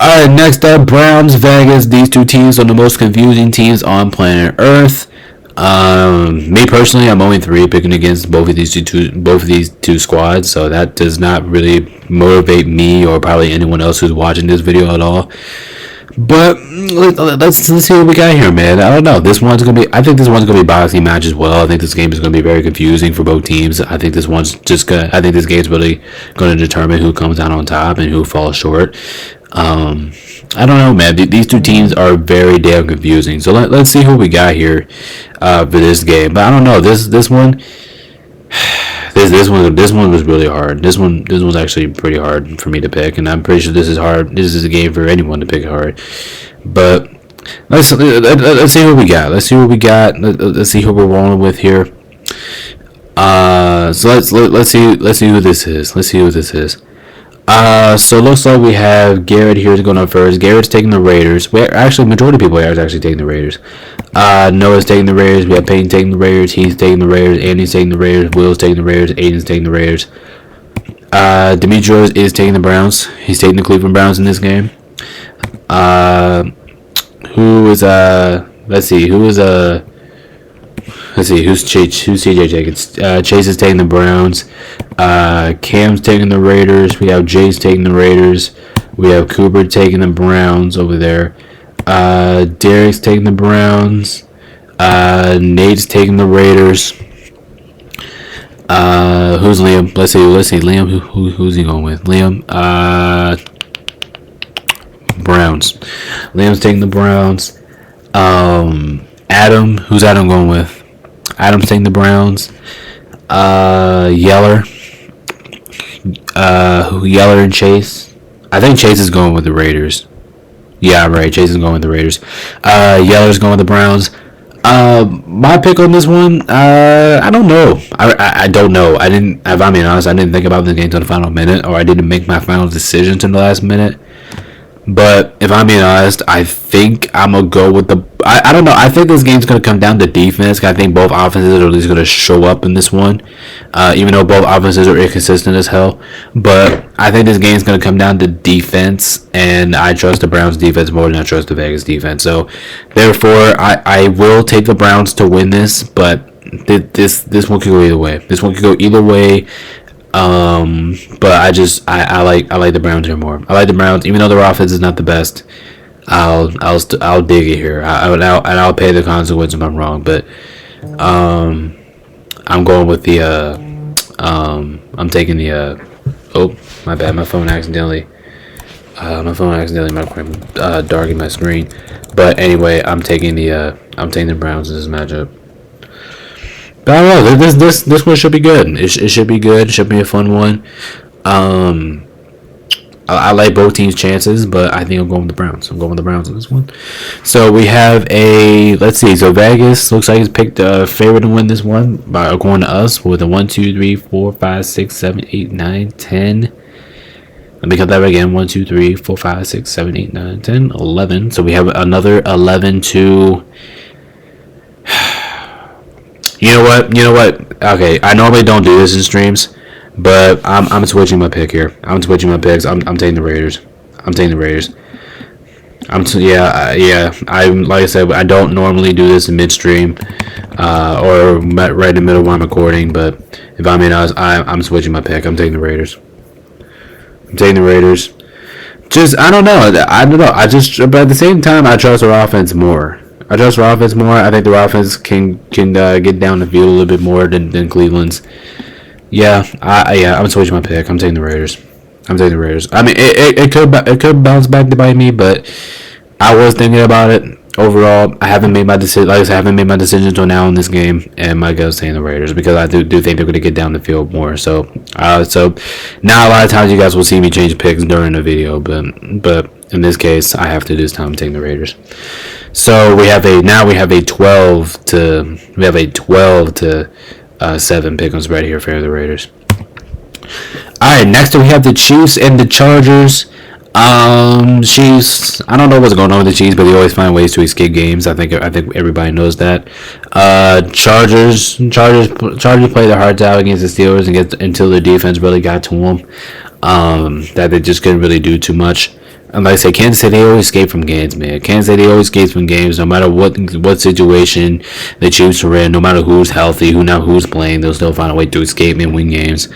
Alright, next up, Browns, Vegas. These 2 teams are the most confusing teams on planet Earth. Me personally, I'm only 3 picking against both of these two squads, so that does not really motivate me or probably anyone else who's watching this video at all. But let's see what we got here, man. I don't know. I think this one's gonna be a boxing match as well. I think this game is gonna be very confusing for both teams. I think this game's really gonna determine who comes out on top and who falls short. I don't know, man. These 2 teams are very damn confusing. So let's see who we got here for this game. But I don't know. This one. This one was really hard. This one's actually pretty hard for me to pick, and I'm pretty sure this is hard. This is a game for anyone to pick hard. But let's see what we got. Let's see who we're rolling with here. So let's see who this is. So it looks like we have Garrett here going up first. Garrett's taking the Raiders. Majority of people here is actually taking the Raiders. Noah's taking the Raiders. We have Peyton taking the Raiders. He's taking the Raiders. Andy's taking the Raiders. Will's taking the Raiders. Aiden's taking the Raiders. Demetrios is taking the Browns. He's taking the Cleveland Browns in this game. Who's CJ taking? Chase is taking the Browns. Cam's taking the Raiders. We have Jay's taking the Raiders. We have Cooper taking the Browns over there. Derek's taking the Browns. Nate's taking the Raiders. Who's Liam? Let's see. Liam. Who's he going with? Liam. Browns. Liam's taking the Browns. Adam. Who's Adam going with? Adam's taking the Browns. Yeller and Chase. I think Chase is going with the Raiders. Yeah, right. Chase is going with the Raiders. Yeller's going with the Browns. My pick on this one, I don't know. I don't know. If I'm being honest, I didn't think about this game until the final minute, or I didn't make my final decision until the last minute. But if I'm being honest, I think I'm going to go with the... I don't know. I think this game's going to come down to defense. I think both offenses are at least going to show up in this one. Even though both offenses are inconsistent as hell. But I think this game's going to come down to defense. And I trust the Browns defense more than I trust the Vegas defense. So, therefore, I will take the Browns to win this. But this one could go either way. This one could go either way. But I like the Browns here more. I like the Browns, even though their offense is not the best. I'll dig it here. I'll pay the consequence if I'm wrong. But I'm going with the I'm taking the oh, my bad, my phone accidentally darkened my screen. But anyway, I'm taking the Browns in this matchup. But I don't know, this one should be good. It should be good. It should be a fun one. I like both teams' chances, but I think I'm going with the Browns. I'm going with the Browns on this one. So we have let's see. So Vegas looks like it's picked a favorite to win this one by going to us with a 1, 2, 3, 4, 5, 6, 7, 8, 9, 10. Let me cut that again. 1, 2, 3, 4, 5, 6, 7, 8, 9, 10, 11. So we have another 11 to. You know what? Okay, I normally don't do this in streams. But I'm switching my pick here. I'm switching my picks. I'm taking the Raiders. I'm taking the Raiders. Yeah. I'm like I said, I don't normally do this in midstream, or right in the middle while I'm recording. But if I'm being honest, I'm switching my pick. I'm taking the Raiders. I'm taking the Raiders. I don't know. But at the same time, I trust our offense more. I think their offense can get down the field a little bit more than Cleveland's. Yeah, I'm switching my pick. I'm taking the Raiders. I mean, it could bounce back to bite me, but I was thinking about it. Overall, I haven't made my decision. Like I said, I haven't made my decision until now in this game, and my gut's saying the Raiders because I do think they're going to get down the field more. So now a lot of times you guys will see me change picks during the video, but in this case, I have to this time take the Raiders. So we have a 12 to 7 pick 'em spread here for the Raiders. Alright, next we have the Chiefs and the Chargers. Chiefs, I don't know what's going on with the Chiefs, but they always find ways to escape games. I think everybody knows that. Chargers play their hearts out against the Steelers until the defense really got to them. That they just couldn't really do too much. And like I say, Kansas City, they always escape from games, man. Kansas City always escapes from games, no matter what situation the Chiefs are in, no matter who's healthy, who's playing, they'll still find a way to escape and win games.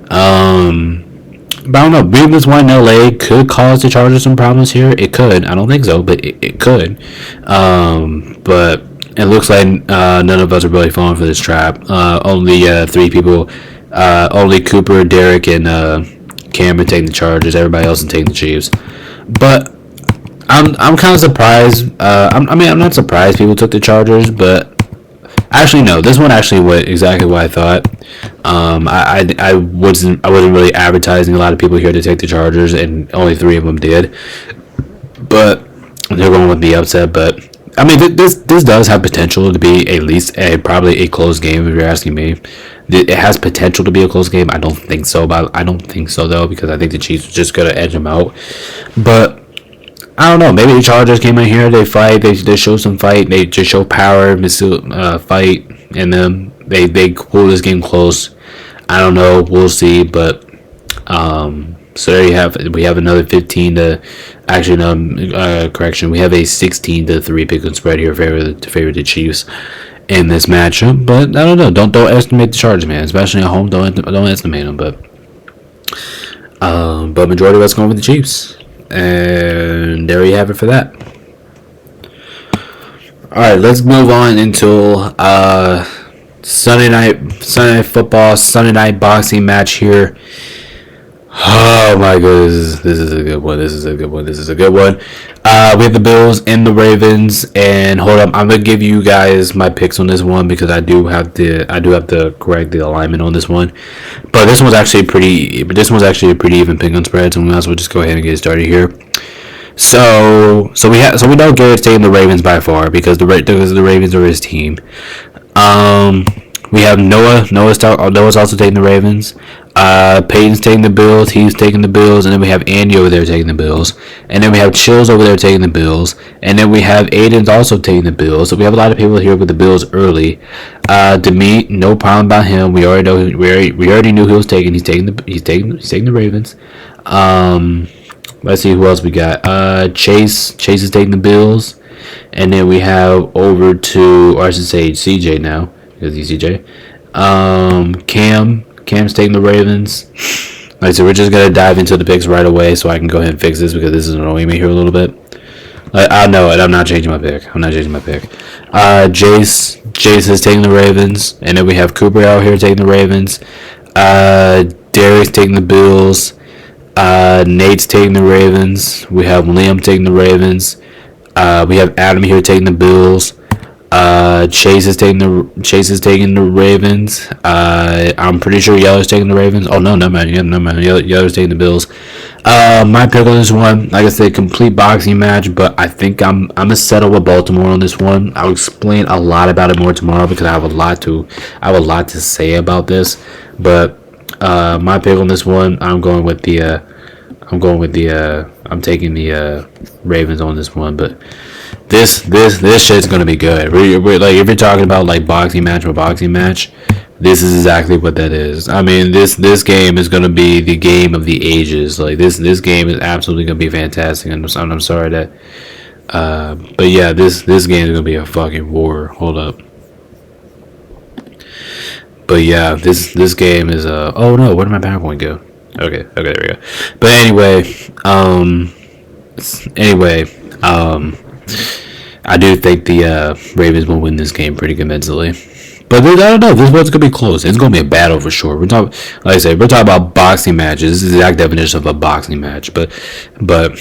But I don't know. Beating this one in LA could cause the Chargers some problems here. It could. I don't think so, but it could. But it looks like none of us are really falling for this trap. Only 3 people. Only Cooper, Derek, and Cameron taking the Chargers. Everybody else is taking the Chiefs. But I'm kind of surprised. I'm not surprised people took the Chargers, but actually no. This one actually went exactly what I thought. I wasn't really advertising a lot of people here to take the Chargers, and only 3 of them did. But they're going with the upset. But I mean, this does have potential to be at least probably a close game if you're asking me. It has potential to be a close game. I don't think so, though, because I think the Chiefs are just gonna edge them out. But I don't know. Maybe the Chargers came in here. They fight. They show some fight. They just show power, fight, and then they pull this game close. I don't know. We'll see. But so there you have it. We have another 15 to. Actually, no. Correction. We have a 16 to 3 pick and spread here to favor the Chiefs in this matchup. But I don't know. Don't estimate the Chargers, man. Especially at home. Don't estimate them. But majority of us going with the Chiefs. And there you have it for that. Alright, let's move on into Sunday night football, Sunday night boxing match here. Oh my goodness, this is a good one. We have the Bills and the Ravens, and hold up, I'm gonna give you guys my picks on this one because I do have to correct the alignment on this one. But this one's actually a pretty even pick on spread, so we might as well just go ahead and get started here. So we know Garrett's taking the Ravens by far because the Ravens are his team. We have Noah's also taking the Ravens. Peyton's taking the Bills. He's taking the Bills. And then we have Andy over there taking the Bills. And then we have Chills over there taking the Bills. And then we have Aiden's also taking the Bills. So we have a lot of people here with the Bills early. Demeet, no problem about him. We already knew he was taking. He's taking the Ravens. Let's see who else we got. Chase is taking the Bills. And then we have over to, or I should say CJ now because he's CJ. Cam's taking the Ravens. Like I said, we're just going to dive into the picks right away so I can go ahead and fix this because this is annoying me here a little bit. I know it. I'm not changing my pick. Jace is taking the Ravens, and then we have Cooper out here taking the Ravens. Derek's taking the Bills. Nate's taking the Ravens. We have Liam taking the Ravens. We have Adam here taking the Bills. Chase is taking the Ravens. I'm pretty sure Yeller's taking the Ravens. Oh no, never mind. Yeller's taking the Bills. My pick on this one, like I said, complete boxing match, but I think I'm gonna settle with Baltimore on this one. I'll explain a lot about it more tomorrow because I have a lot to say about this. But my pick on this one, I'm taking the Ravens on this one, but this shit's gonna be good. We're like, if you're talking about like boxing match, this is exactly what that is. I mean, this game is gonna be the game of the ages. Like this game is absolutely gonna be fantastic. And I'm sorry that, but yeah, this game is gonna be a fucking war. Hold up. But yeah, this game is oh no, where did my PowerPoint go? Okay, there we go. But anyway, I do think the Ravens will win this game pretty convincingly. But I don't know. This one's gonna be close. It's gonna be a battle for sure. We're talking about boxing matches. This is the exact definition of a boxing match. But there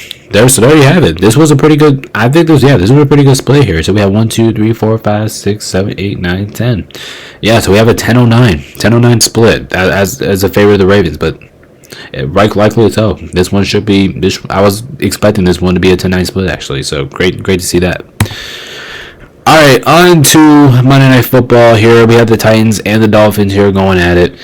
you have it. This was a pretty good. I think this was a pretty good split here. So we have 1, 2, 3, 4, 5, 6, 7, 8, 9, 10. Yeah. So we have a 10-09 split as a favor of the Ravens, but. Likely so. This one should be. I was expecting this one to be a 10-9 split actually. So great to see that. All right, on to Monday Night Football. Here we have the Titans and the Dolphins here going at it.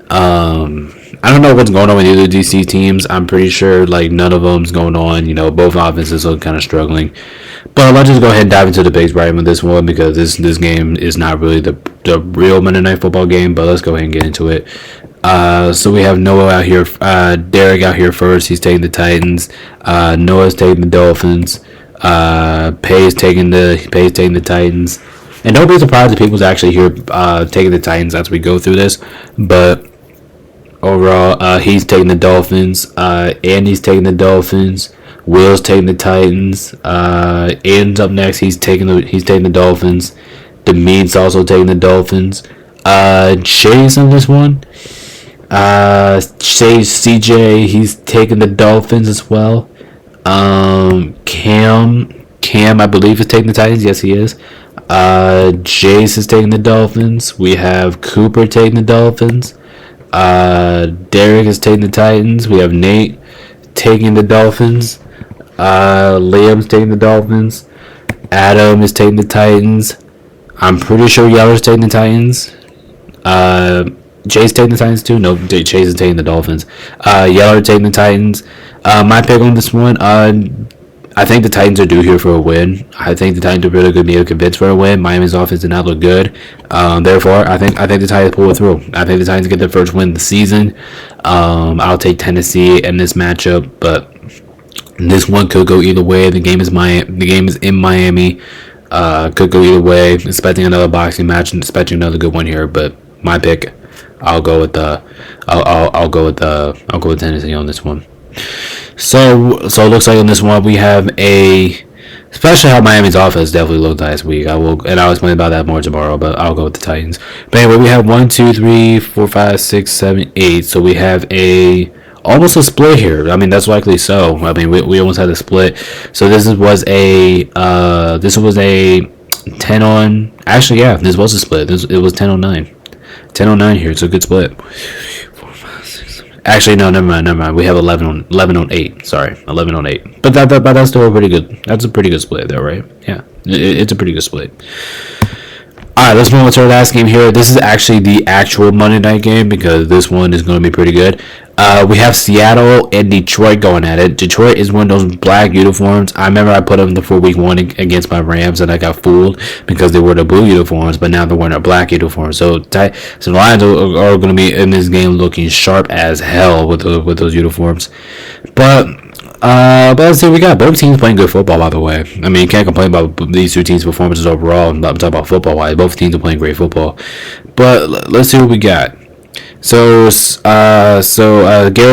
I don't know what's going on with either of these teams. I'm pretty sure like none of them's going on. You know, both offenses are kind of struggling. But let's just go ahead and dive into the picks right with this one because this game is not really the real Monday Night Football game. But let's go ahead and get into it. So we have Noah out here, Derek out here first. He's taking the Titans. Noah's taking the Dolphins. Pay's taking the Titans. And don't be surprised if people's actually here taking the Titans as we go through this. But overall, he's taking the Dolphins. Andy's taking the Dolphins. Will's taking the Titans. Aiden's up next. He's taking the Dolphins. Demean's also taking the Dolphins. Shay's on this one. CJ, he's taking the Dolphins as well. Cam, I believe, is taking the Titans. Yes, he is. Jace is taking the Dolphins. We have Cooper taking the Dolphins. Derek is taking the Titans. We have Nate taking the Dolphins. Liam's taking the Dolphins. Adam is taking the Titans. I'm pretty sure Yeller's taking the Titans. Jay's taking the Titans too. No, Chase is taking the Dolphins. Yeller taking the Titans. My pick on this one, I think the Titans are due here for a win. I think the Titans are really going to be convinced for a win. Miami's offense did not look good. Therefore, I think the Titans pull it through. I think the Titans get their first win of the season. I'll take Tennessee in this matchup, but this one could go either way. The game is in Miami. Could go either way. Expecting another boxing match and expecting another good one here, but my pick, I'll go with Tennessee on this one. So it looks like on this one we have especially how Miami's offense definitely looked last week. I'll explain about that more tomorrow, but I'll go with the Titans. But anyway, we have 1, 2, 3, 4, 5, 6, 7, 8. So we have almost a split here. I mean, that's likely so. I mean, we almost had a split. So this was a 10 on. Actually, yeah, this was a split. It was 10-09. 10-09 here. It's a good split. Actually, no, never mind. We have 11 on 8. Sorry, 11 on 8. But that's still a pretty good. That's a pretty good split, though, right? Yeah, it's a pretty good split. All right, let's move on to our last game here. This is actually the actual Monday night game because this one is going to be pretty good. We have Seattle and Detroit going at it. Detroit is one of those black uniforms. I remember I put them for week 1 against my Rams, and I got fooled because they were the blue uniforms, but now they're wearing a black uniform. So the Lions are going to be in this game looking sharp as hell with those uniforms. But let's see what we got. Both teams playing good football, by the way. I mean, you can't complain about these two teams' performances overall. I'm talking about football-wise. Both teams are playing great football. But let's see what we got. Garrett's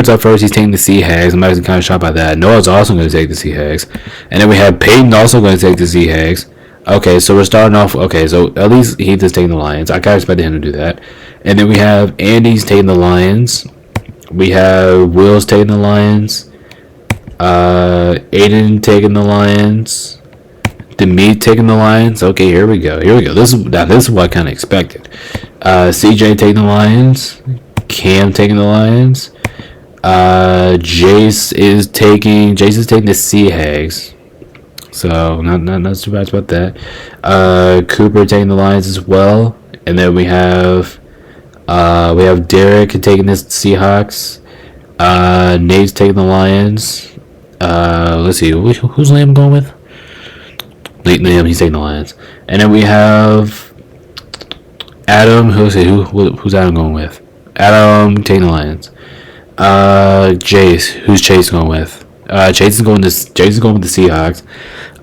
up first. He's taking the Seahags. I'm actually kind of shocked by that. Noah's also going to take the Seahags, and then we have Peyton also going to take the Seahags. Okay, so we're starting off. Okay, so at least Heath is taking the Lions. I kind of expected him to do that, and then we have Andy's taking the Lions. We have Will's taking the Lions. Aiden taking the Lions. Demi taking the Lions. Okay, here we go. This is what I kind of expected. CJ taking the Lions. Cam taking the Lions. Jace is taking the Seahags. So not too bad about that. Cooper taking the Lions as well, and then we have Derek taking the Seahawks. Nate's taking the Lions. Let's see, who's Liam going with? Liam, he's taking the Lions, and then we have Adam. Who's Adam going with? Adam taking the Lions. Chase, who's Chase going with? Chase is going with the Seahawks.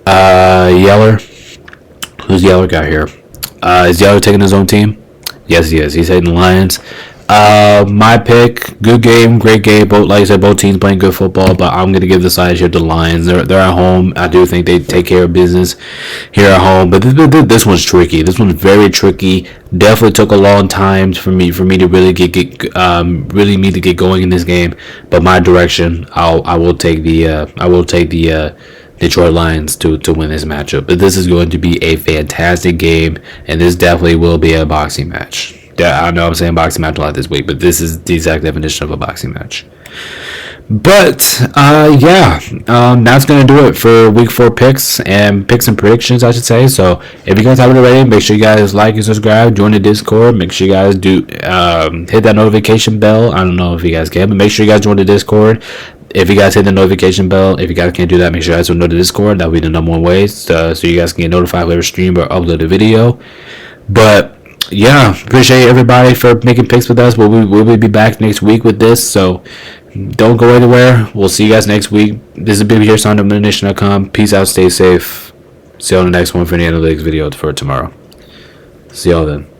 Yeller, who's Yeller got here? Is Yeller taking his own team? Yes, he is. He's taking the Lions. My pick, good game, great game. Like I said, both teams playing good football, but I'm gonna give the side here to the Lions. They're at home. I do think they take care of business here at home, but this one's tricky. This one's very tricky. Definitely took a long time for me to really get going in this game. But my direction, I will take the Detroit Lions to win this matchup. But this is going to be a fantastic game, and this definitely will be a boxing match. I know I'm saying boxing match a lot this week, but this is the exact definition of a boxing match. But that's gonna do it for week 4 picks and predictions, I should say. So if you guys haven't already, make sure you guys like and subscribe, join the Discord. Make sure you guys do hit that notification bell. I don't know if you guys can, but make sure you guys join the Discord. If you guys hit the notification bell, if you guys can't do that, make sure you guys know the Discord. That'll be the number one way, so you guys can get notified whenever stream or upload a video. But yeah, appreciate everybody for making picks with us. We'll be back next week with this, so don't go anywhere. We'll see you guys next week. This is Big here, SoundUpNation.com. Peace out, stay safe. See you on the next one for the analytics video for tomorrow. See y'all then.